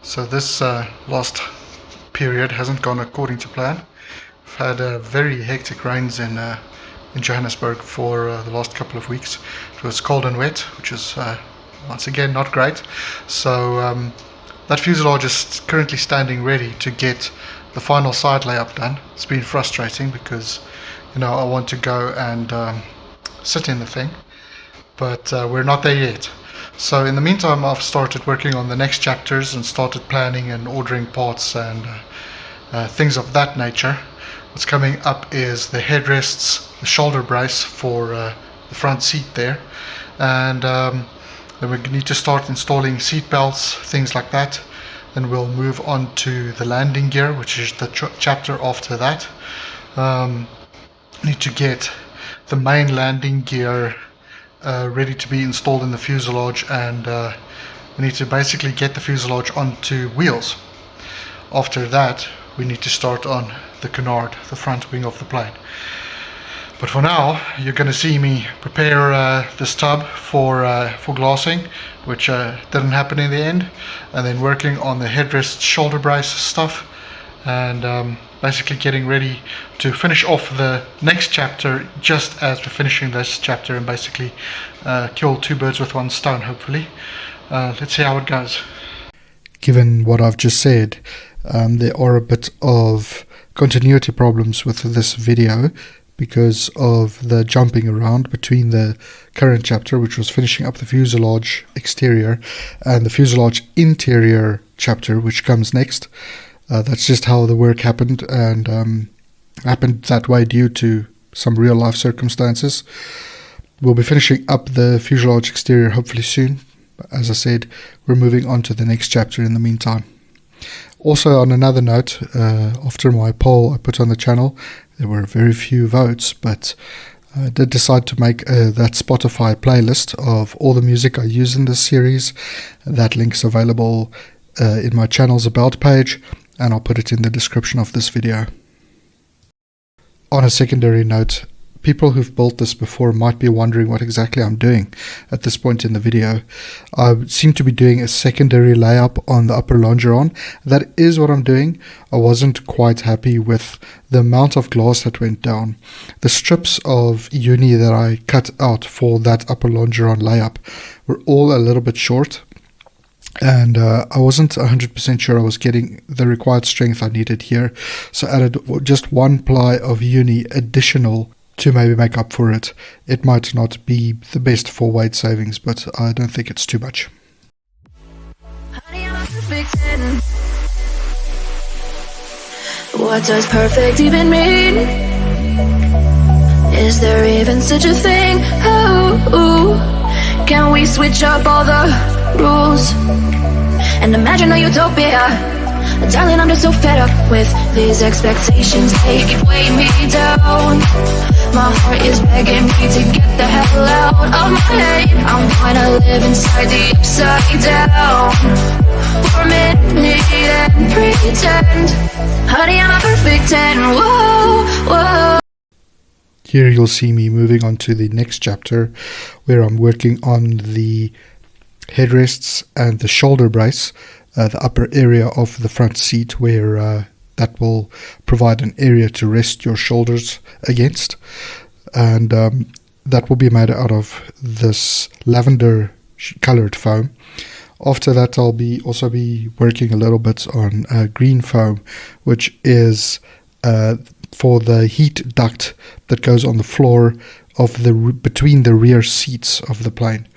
So this last period hasn't gone according to plan. We've had very hectic rains in Johannesburg for the last couple of weeks. It was cold and wet, which is once again not great. So that fuselage is currently standing ready to get the final side layup done. It's been frustrating because, you know, I want to go and sit in the thing, but we're not there yet. So in the meantime, I've started working on the next chapters and started planning and ordering parts and things of that nature. What's coming up is the headrests, the shoulder brace for the front seat there, and then we need to start installing seat belts, things like that. Then we'll move on to the landing gear, which is the chapter after that. Need to get the main landing gear ready to be installed in the fuselage, and we need to basically get the fuselage onto wheels. After that, we need to start on the canard, the front wing of the plane. But for now, you're going to see me prepare this tub for glassing, which didn't happen in the end, and then working on the headrest shoulder brace stuff, and basically getting ready to finish off the next chapter just as we're finishing this chapter, and basically kill two birds with one stone, hopefully. Let's see how it goes. Given what I've just said, there are a bit of continuity problems with this video because of the jumping around between the current chapter, which was finishing up the fuselage exterior, and the fuselage interior chapter, which comes next. That's just how the work happened, and happened that way due to some real life circumstances. We'll be finishing up the fuselage exterior hopefully soon. As I said, we're moving on to the next chapter in the meantime. Also, on another note, after my poll I put on the channel, there were very few votes, but I did decide to make that Spotify playlist of all the music I use in this series. That link's available in my channel's about page, and I'll put it in the description of this video. On a secondary note, people who've built this before might be wondering what exactly I'm doing at this point in the video. I seem to be doing a secondary layup on the upper longeron. That is what I'm doing. I wasn't quite happy with the amount of glass that went down. The strips of uni that I cut out for that upper longeron layup were all a little bit short, and I wasn't 100% sure I was getting the required strength I needed here, so I added just one ply of uni additional to maybe make up for it. It might not be the best for weight savings, but I don't think it's too much. What does perfect even mean? Is there even such a thing? Oh, can we switch up all the rules and imagine a utopia? Darling, I'm just so fed up with these expectations. They keep weighing me down. My heart is begging me to get the hell out of my head. I'm gonna live inside the upside down for a minute and pretend, honey, I'm a perfect 10. Whoa, whoa. Here you'll see me moving on to the next chapter, where I'm working on the headrests and the shoulder brace, the upper area of the front seat, where that will provide an area to rest your shoulders against, and that will be made out of this lavender colored foam. After that, I'll also be working a little bit on green foam, which is for the heat duct that goes on the floor of between the rear seats of the plane.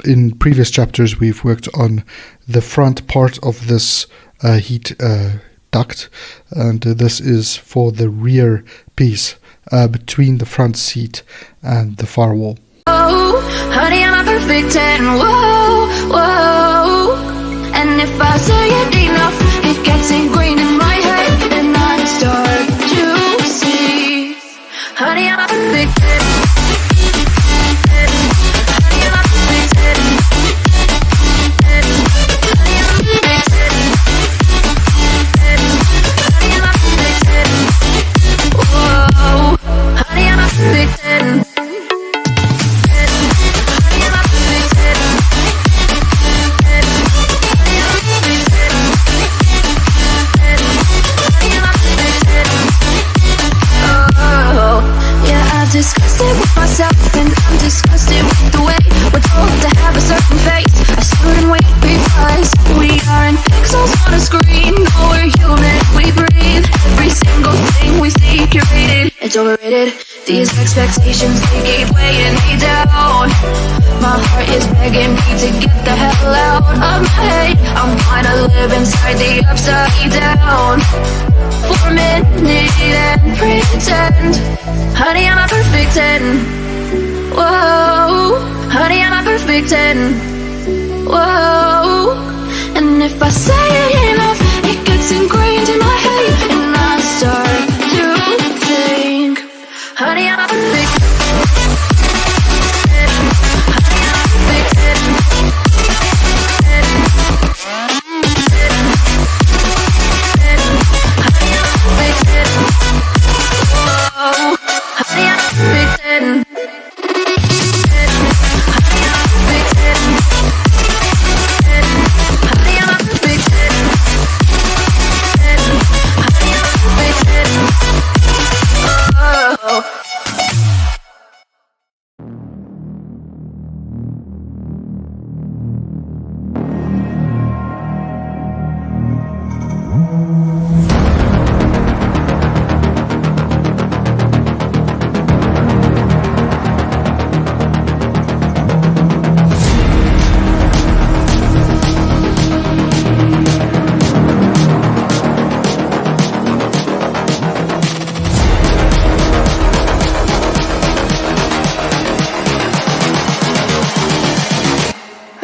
In previous chapters, we've worked on the front part of this heat duct, and this is for the rear piece between the front seat and the firewall. Oh, honey, I'm a perfect 10. Whoa, whoa. And if I say it enough, it gets ingrained in my head, and I start to see, honey, I'm a perfect 10. Honey, I'm a perfect 10. These expectations, they keep weighing me down. My heart is begging me to get the hell out of my head. I'm trying to live inside the upside down for a minute and pretend, honey, I'm a perfect 10. Whoa, honey, I'm a perfect 10. Whoa, and if I say it enough, it gets ingrained in my head, and I start to think, honey, I'm a perfect 10. Honey, I'm a perfect 10. Honey, I'm a perfect 10. Whoa, honey, I'm a perfect 10.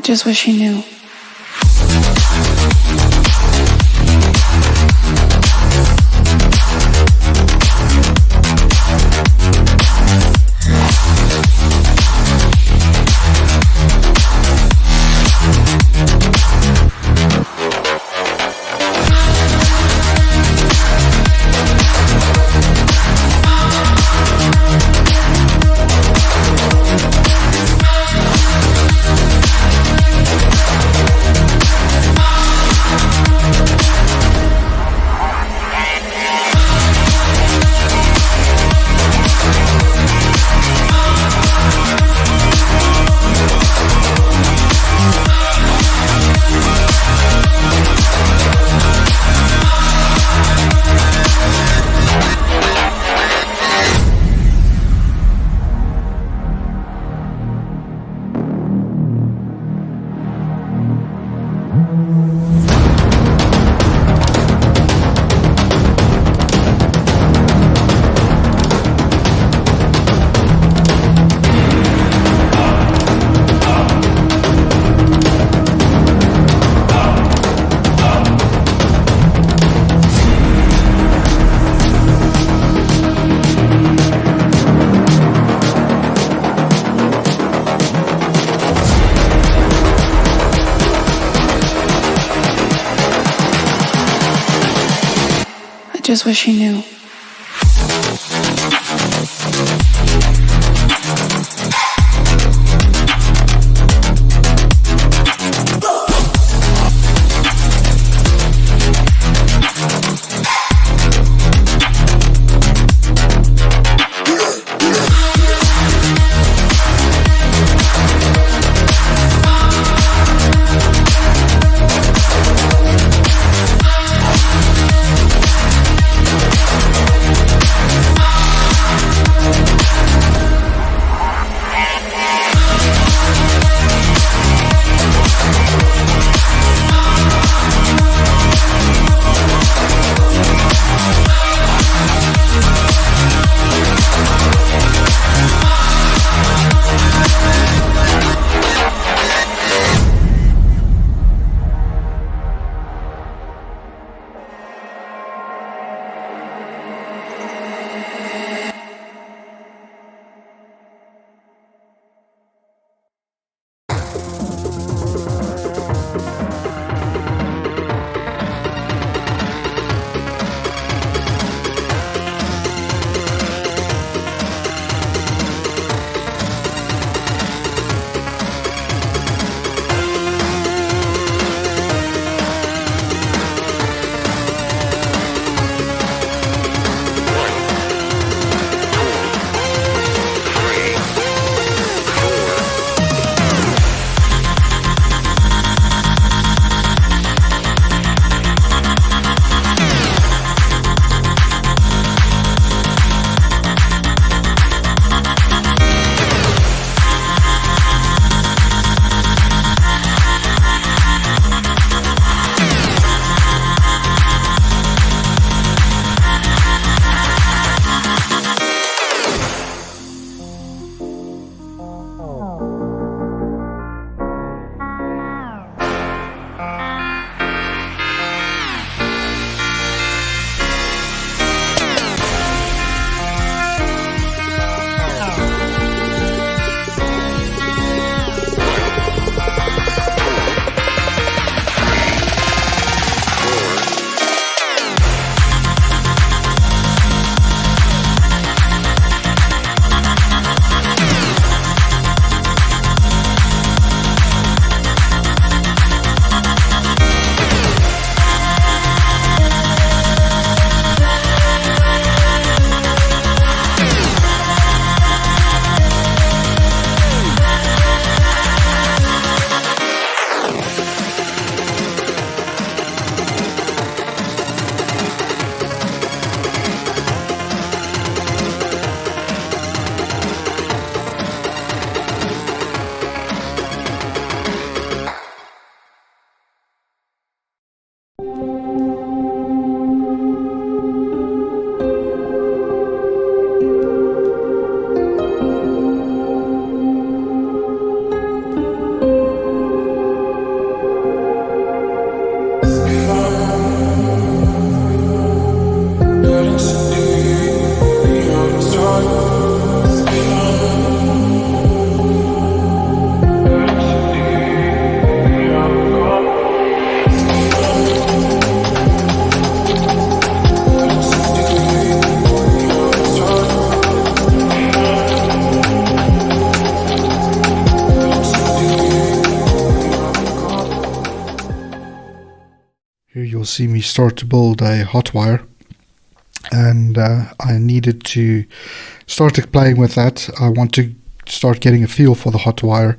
Just wish he knew. Just wish he knew. Here you'll see me start to build a hot wire, and I needed to start playing with that. I want to start getting a feel for the hot wire.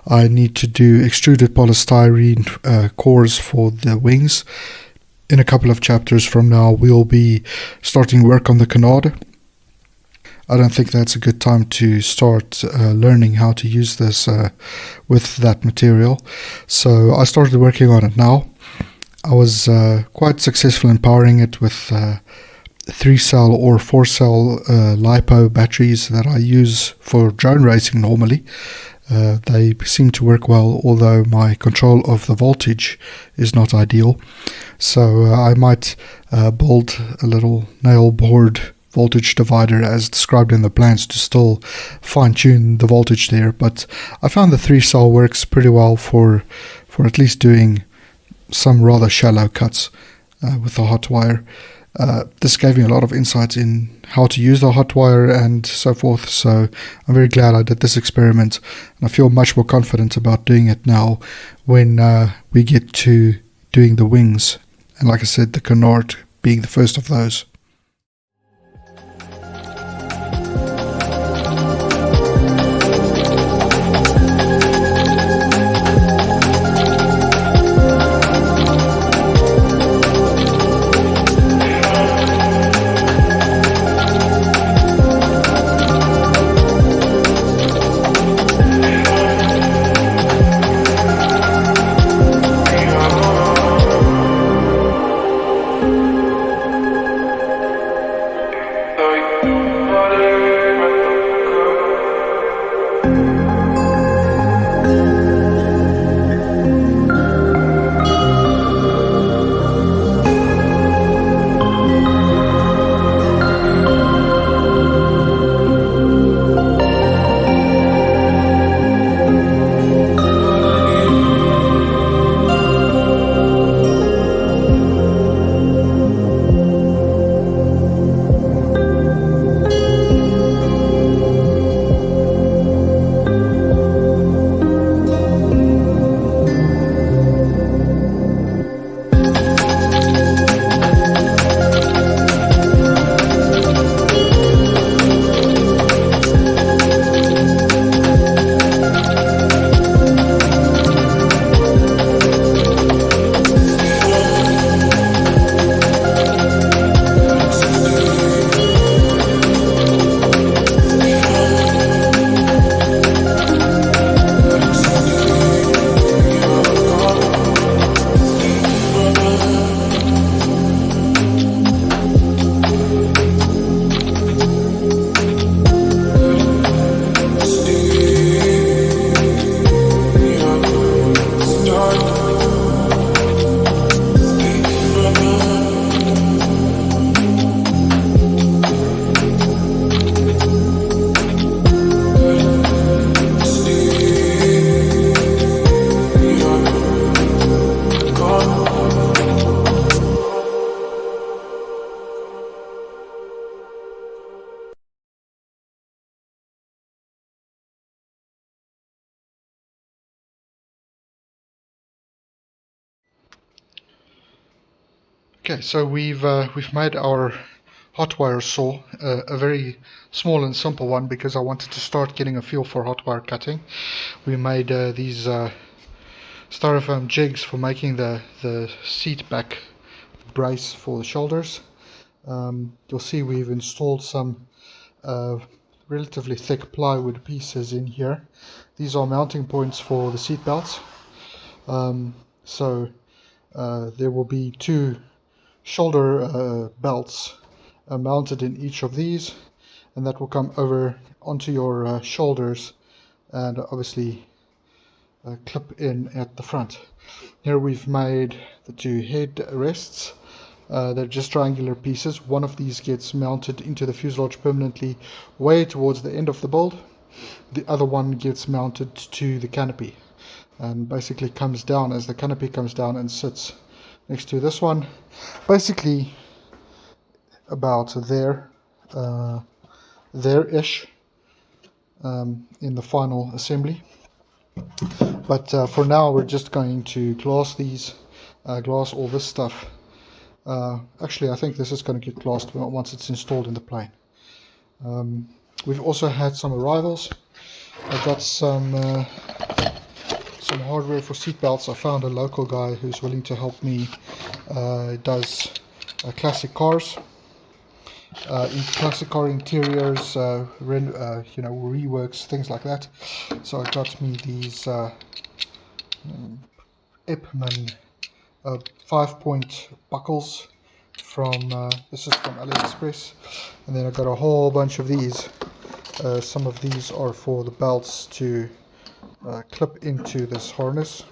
I need to do extruded polystyrene cores for the wings. In a couple of chapters from now, we'll be starting work on the canard. I don't think that's a good time to start learning how to use this with that material. So I started working on it now. I was quite successful in powering it with 3-cell or 4-cell LiPo batteries that I use for drone racing normally. They seem to work well, although my control of the voltage is not ideal. So I might build a little nail bored voltage divider as described in the plans to still fine-tune the voltage there. But I found the 3-cell works pretty well for at least doing some rather shallow cuts with the hot wire. This gave me a lot of insights in how to use the hot wire and so forth, so I'm very glad I did this experiment, and I feel much more confident about doing it now when we get to doing the wings, and like I said, the canard being the first of those. Okay, so we've made our hot wire saw, a very small and simple one because I wanted to start getting a feel for hot wire cutting. We made these styrofoam jigs for making the seat back brace for the shoulders. You'll see we've installed some relatively thick plywood pieces in here. These are mounting points for the seat belts. So there will be 2 shoulder belts mounted in each of these, and that will come over onto your shoulders and obviously clip in at the front. Here we've made the 2 head rests. They're just triangular pieces. One of these gets mounted into the fuselage permanently way towards the end of the build. The other one gets mounted to the canopy and basically comes down as the canopy comes down and sits next to this one, basically about there-ish in the final assembly. But for now we're just going to glass these glass all this stuff. Actually, I think this is going to get glassed once it's installed in the plane. We've also had some arrivals. I got some hardware for seat belts. I found a local guy who's willing to help me. Does classic cars, in classic car interiors, reworks, things like that. So I got me these Ipman 5-point buckles from this is from AliExpress, and then I got a whole bunch of these. Some of these are for the belts to clip into this harness.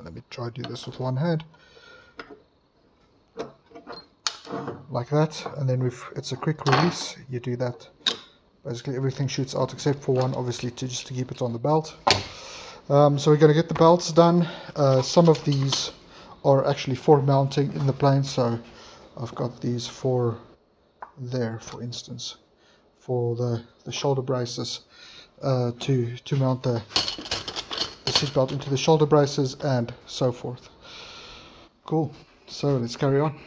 Let me try to do this with one hand, like that, and then it's a quick release. You do that, basically everything shoots out except for one, obviously, just to keep it on the belt. So we're going to get the belts done. Some of these are actually for mounting in the plane, so I've got these for there, for instance, for the shoulder braces, to mount the seatbelt into the shoulder braces and so forth. Cool, so let's carry on.